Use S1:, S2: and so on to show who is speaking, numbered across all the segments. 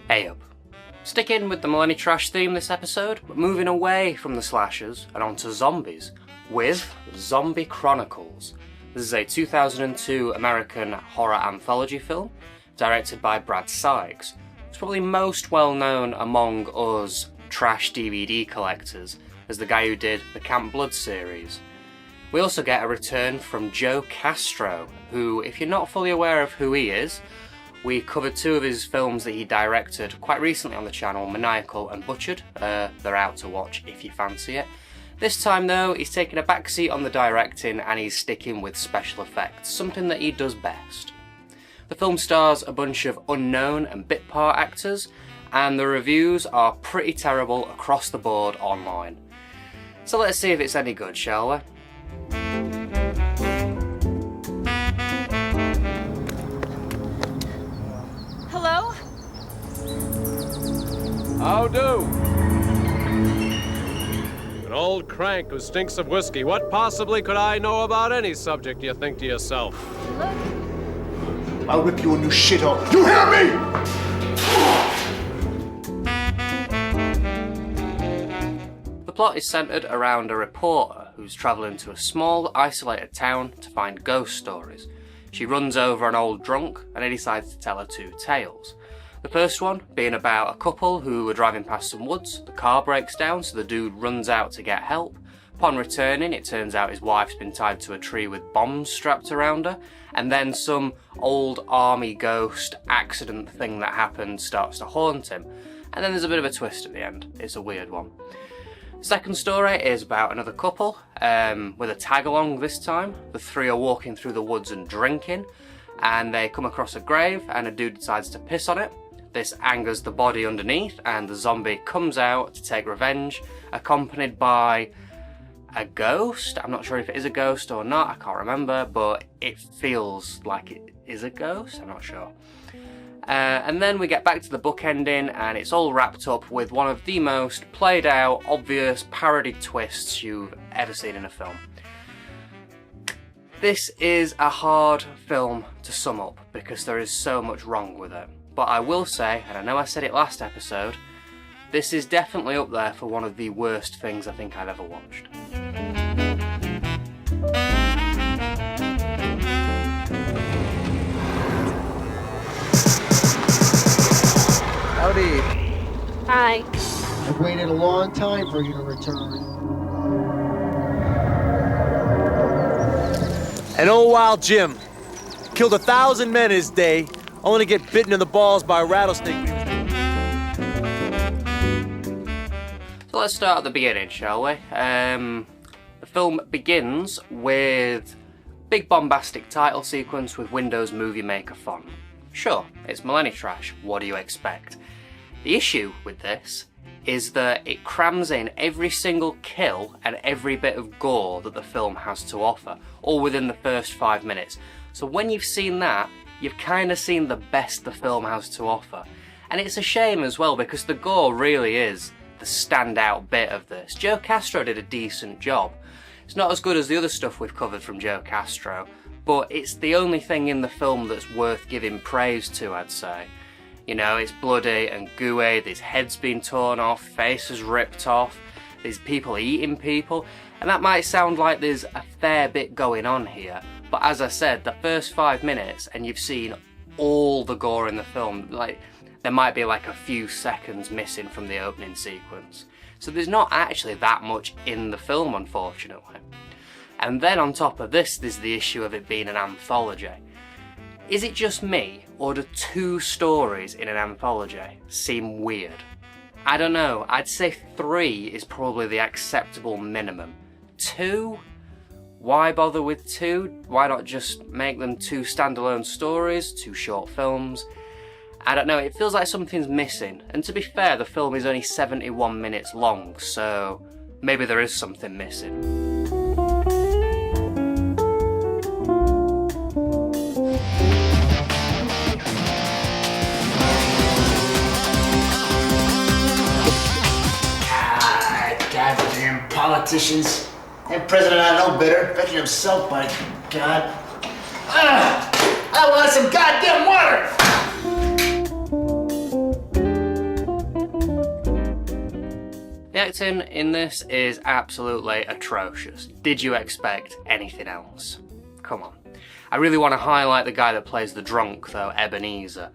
S1: Hey up. Sticking with the Millennium Trash theme this episode, but moving away from the slashers and onto zombies with Zombie Chronicles. This is a 2002 American horror anthology film directed by Brad Sykes. It's probably most well known among us trash DVD collectors as the guy who did the Camp Blood series. We also get a return from Joe Castro, who, if you're not fully aware of who he is, we covered two of his films that he directed quite recently on the channel, Maniacal and Butchered. They're out to watch if you fancy it. This time though, he's taking a backseat on the directing and he's sticking with special effects, something that he does best. The film stars a bunch of unknown and bit part actors, and the reviews are pretty terrible across the board online. So let's see if it's any good, shall we?
S2: Hello?
S3: How do? An old crank who stinks of whiskey. What possibly could I know about any subject, you think to yourself?
S2: Look.
S4: I'll rip you a new shit off. You hear me?
S1: The plot is centred around a reporter who's travelling to a small, isolated town to find ghost stories. She runs over an old drunk and he decides to tell her two tales. The first one being about a couple who were driving past some woods. The car breaks down, so the dude runs out to get help. Upon returning, it turns out his wife's been tied to a tree with bombs strapped around her, and then some old army ghost accident thing that happened starts to haunt him. And then there's a bit of a twist at the end. It's a weird one. The second story is about another couple, with a tag-along this time. The three are walking through the woods and drinking, and they come across a grave, and a dude decides to piss on it. This angers the body underneath, and the zombie comes out to take revenge, accompanied by a ghost. I'm not sure if it is a ghost or not, I can't remember, but it feels like it is a ghost, I'm not sure. And then we get back to the book ending, and it's all wrapped up with one of the most played out, obvious parody twists you've ever seen in a film. This is a hard film to sum up because there is so much wrong with it. But I will say, and I know I said it last episode, this is definitely up there for one of the worst things I think I've ever watched.
S5: Howdy.
S2: Hi.
S5: I've waited a long time for you to return.
S6: An old wild Jim killed 1,000 men his day, only to get bitten in the balls by a rattlesnake.
S1: So let's start at the beginning, shall we? The film begins with big bombastic title sequence with Windows Movie Maker font. Sure, it's Millennium Trash, what do you expect? The issue with this is that it crams in every single kill and every bit of gore that the film has to offer, all within the first 5 minutes. So when you've seen that, you've kind of seen the best the film has to offer. And it's a shame as well, because the gore really is the standout bit of this. Joe Castro did a decent job. It's not as good as the other stuff we've covered from Joe Castro, but it's the only thing in the film that's worth giving praise to, I'd say. You know, it's bloody and gooey, there's heads being torn off, faces ripped off, there's people eating people, and that might sound like there's a fair bit going on here, but as I said, the first 5 minutes and you've seen all the gore in the film, like, there might be like a few seconds missing from the opening sequence. So there's not actually that much in the film, unfortunately. And then on top of this, there's the issue of it being an anthology. Is it just me, or do 2 stories in an anthology seem weird? I don't know, I'd say 3 is probably the acceptable minimum. 2? Why bother with 2? Why not just make them 2 standalone stories, 2 short films? I don't know, it feels like something's missing. And to be fair, the film is only 71 minutes long, so maybe there is something missing.
S4: politicians. And President I know better. Better himself, by God. I want some goddamn water!
S1: The acting in this is absolutely atrocious. Did you expect anything else? Come on. I really want to highlight the guy that plays the drunk, though, Ebenezer.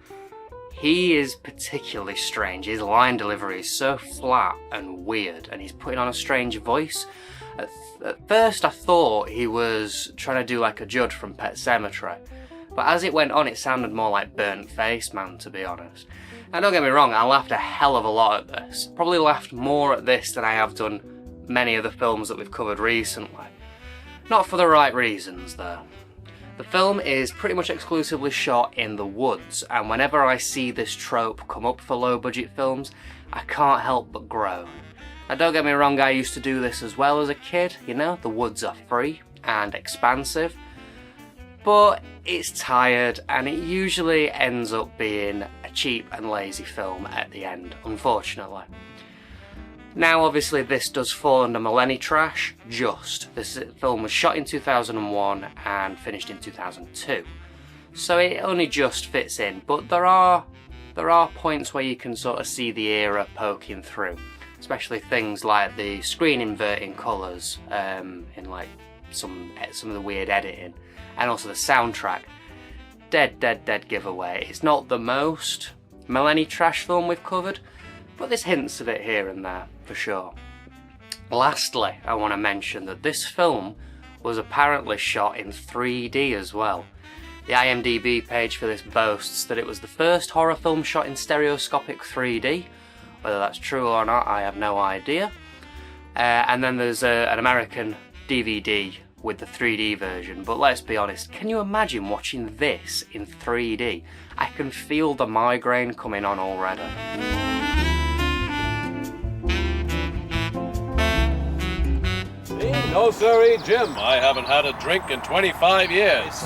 S1: He is particularly strange. His line delivery is so flat and weird, and he's putting on a strange voice. At first I thought he was trying to do like a Judd from Pet Sematary, but as it went on it sounded more like Burnt Face Man, to be honest. Now don't get me wrong, I laughed a hell of a lot at this. Probably laughed more at this than I have done many of the films that we've covered recently. Not for the right reasons though. The film is pretty much exclusively shot in the woods, and whenever I see this trope come up for low budget films, I can't help but groan. Now don't get me wrong, I used to do this as well as a kid, you know, the woods are free and expansive, but it's tired and it usually ends up being a cheap and lazy film at the end, unfortunately. Now obviously this does fall under Millennium Trash, just. This film was shot in 2001 and finished in 2002, so it only just fits in, but there are points where you can sort of see the era poking through. Especially things like the screen inverting colours in like some of the weird editing, and also the soundtrack. Dead giveaway. It's not the most Millennium Trash film we've covered, but there's hints of it here and there, for sure. Lastly, I want to mention that this film was apparently shot in 3D as well. The IMDb page for this boasts that it was the first horror film shot in stereoscopic 3D. Whether that's true or not, I have no idea. And then there's an American DVD with the 3D version, but let's be honest, can you imagine watching this in 3D? I can feel the migraine coming on already.
S3: No, sirree, Jim. I haven't had a drink in 25 years.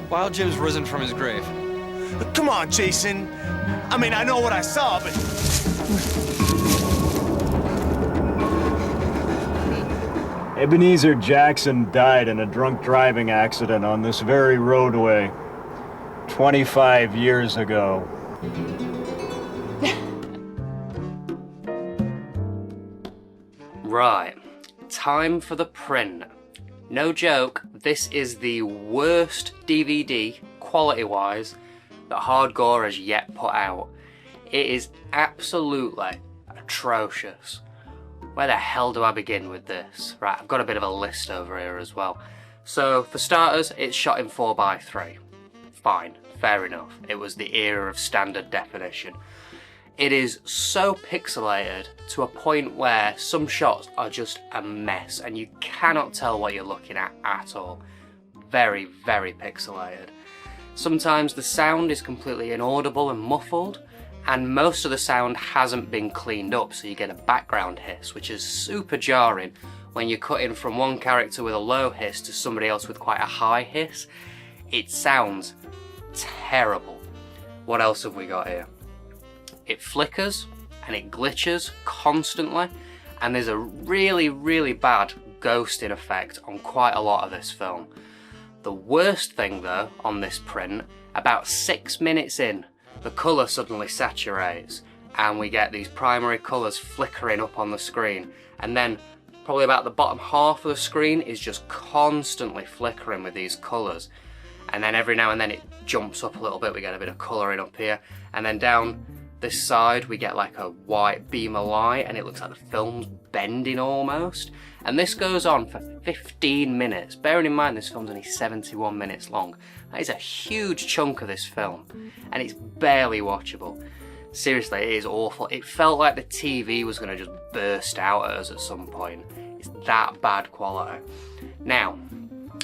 S7: Wild Jim's risen from his grave.
S6: Come on, Jason. I mean, I know what I saw, but...
S8: Ebenezer Jackson died in a drunk driving accident on this very roadway 25 years ago.
S1: Right, time for the print. No joke, this is the worst DVD, quality-wise, that Hard Gore has yet put out. It is absolutely atrocious. Where the hell do I begin with this? Right, I've got a bit of a list over here as well. So, for starters, it's shot in 4:3. Fine, fair enough. It was the era of standard definition. It is so pixelated to a point where some shots are just a mess and you cannot tell what you're looking at all. Very, very pixelated. Sometimes the sound is completely inaudible and muffled, and most of the sound hasn't been cleaned up, so you get a background hiss, which is super jarring when you're cutting from one character with a low hiss to somebody else with quite a high hiss. It sounds terrible. What else have we got here? It flickers and it glitches constantly, and there's a really, really bad ghosting effect on quite a lot of this film. The worst thing though on this print, about 6 minutes in, the colour suddenly saturates and we get these primary colours flickering up on the screen, and then probably about the bottom half of the screen is just constantly flickering with these colours, and then every now and then it jumps up a little bit, we get a bit of colouring up here, and then down this side we get like a white beam of light and it looks like the film's bending almost. And this goes on for 15 minutes. Bearing in mind this film's only 71 minutes long. That is a huge chunk of this film and it's barely watchable. Seriously, it is awful. It felt like the TV was going to just burst out at us at some point. It's that bad quality. Now,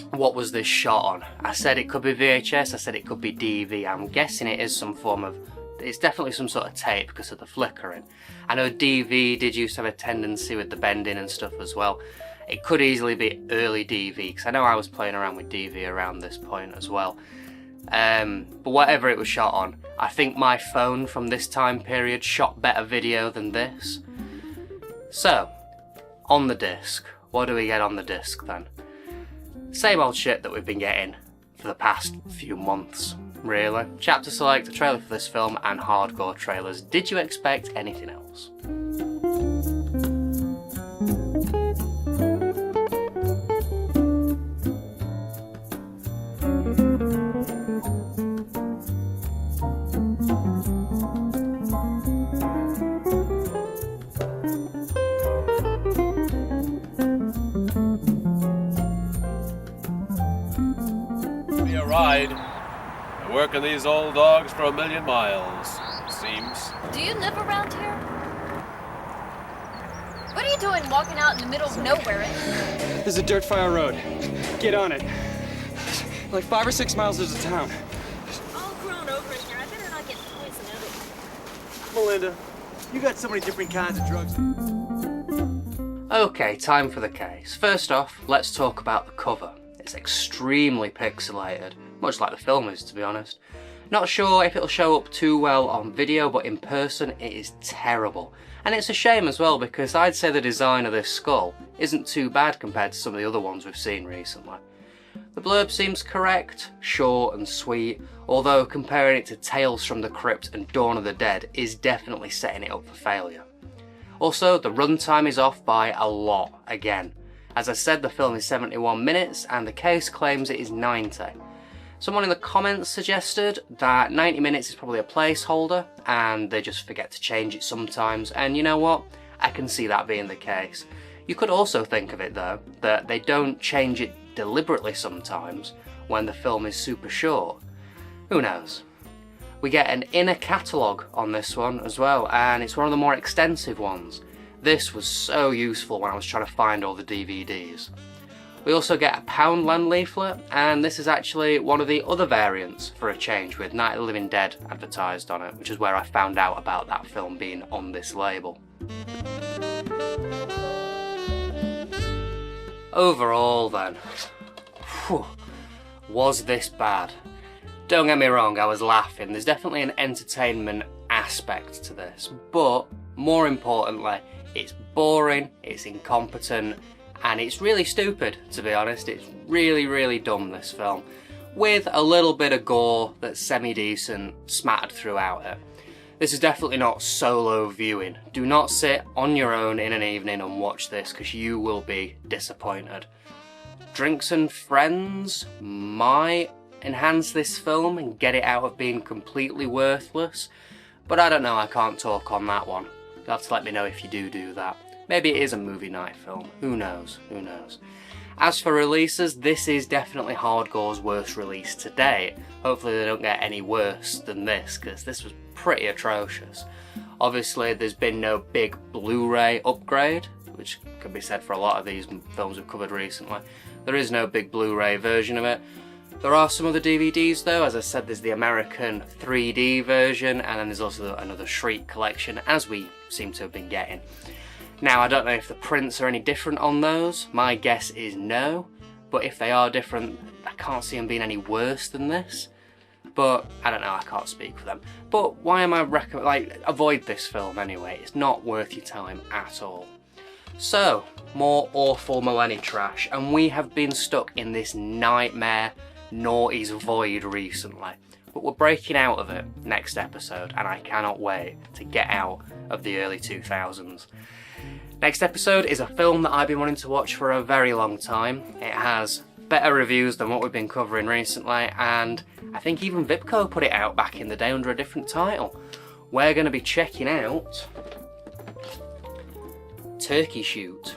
S1: what was this shot on? I said it could be VHS, I said it could be DV. I'm guessing it is some form of... It's definitely some sort of tape because of the flickering. I know DV did used to have a tendency with the bending and stuff as well. It could easily be early DV because I know I was playing around with DV around this point as well. But whatever it was shot on, I think my phone from this time period shot better video than this. So, on the disc, what do we get on the disc then? Same old shit that we've been getting for the past few months, really. Chapter select, a trailer for this film, and Hard Gore trailers. Did you expect anything else?
S3: Be a ride. I work in these old dogs for 1,000,000 miles, it seems.
S2: Do you live around here? What are you doing walking out in the middle of nowhere?
S7: There's a dirt fire road. Get on it. Like 5 or 6 miles there's a town.
S2: All grown over in here. I better not get poisoned.
S6: Melinda, you got so many different kinds of drugs.
S1: Okay, time for the case. First off, let's talk about the cover. It's extremely pixelated, much like the film is, to be honest. Not sure if it'll show up too well on video, but in person it is terrible. And it's a shame as well, because I'd say the design of this skull isn't too bad compared to some of the other ones we've seen recently. The blurb seems correct, short and sweet, although comparing it to Tales from the Crypt and Dawn of the Dead is definitely setting it up for failure. Also, the runtime is off by a lot again. As I said, the film is 71 minutes and the case claims it is 90. Someone in the comments suggested that 90 minutes is probably a placeholder and they just forget to change it sometimes, and you know what? I can see that being the case. You could also think of it though, that they don't change it deliberately sometimes when the film is super short. Who knows? We get an inner catalogue on this one as well, and it's one of the more extensive ones. This was so useful when I was trying to find all the DVDs. We also get a Poundland leaflet, and this is actually one of the other variants for a change with Night of the Living Dead advertised on it, which is where I found out about that film being on this label. Overall then, was this bad? Don't get me wrong, I was laughing. There's definitely an entertainment aspect to this, but more importantly, it's boring, it's incompetent, and it's really stupid, to be honest. It's really, really dumb, this film, with a little bit of gore that's semi-decent smattered throughout it. This is definitely not solo viewing. Do not sit on your own in an evening and watch this, because you will be disappointed. Drinks and friends might enhance this film and get it out of being completely worthless, but I don't know, I can't talk on that one. You'll have to let me know if you do that. Maybe it is a movie night film, who knows, who knows. As for releases, this is definitely Hard Gore's worst release to date. Hopefully they don't get any worse than this, because this was pretty atrocious. Obviously there's been no big Blu-ray upgrade, which can be said for a lot of these films we've covered recently. There is no big Blu-ray version of it. There are some other DVDs though. As I said, there's the American 3D version, and then there's also another Shriek collection, as we seem to have been getting. Now, I don't know if the prints are any different on those. My guess is no, but if they are different, I can't see them being any worse than this. But I don't know, I can't speak for them. But why am I avoid this film anyway? It's not worth your time at all. So, more awful Millennium trash, and we have been stuck in this nightmare noughties void recently. But we're breaking out of it next episode, and I cannot wait to get out of the early 2000s. Next episode is a film that I've been wanting to watch for a very long time. It has better reviews than what we've been covering recently, and I think even Vipco put it out back in the day under a different title. We're going to be checking out Turkey Shoot.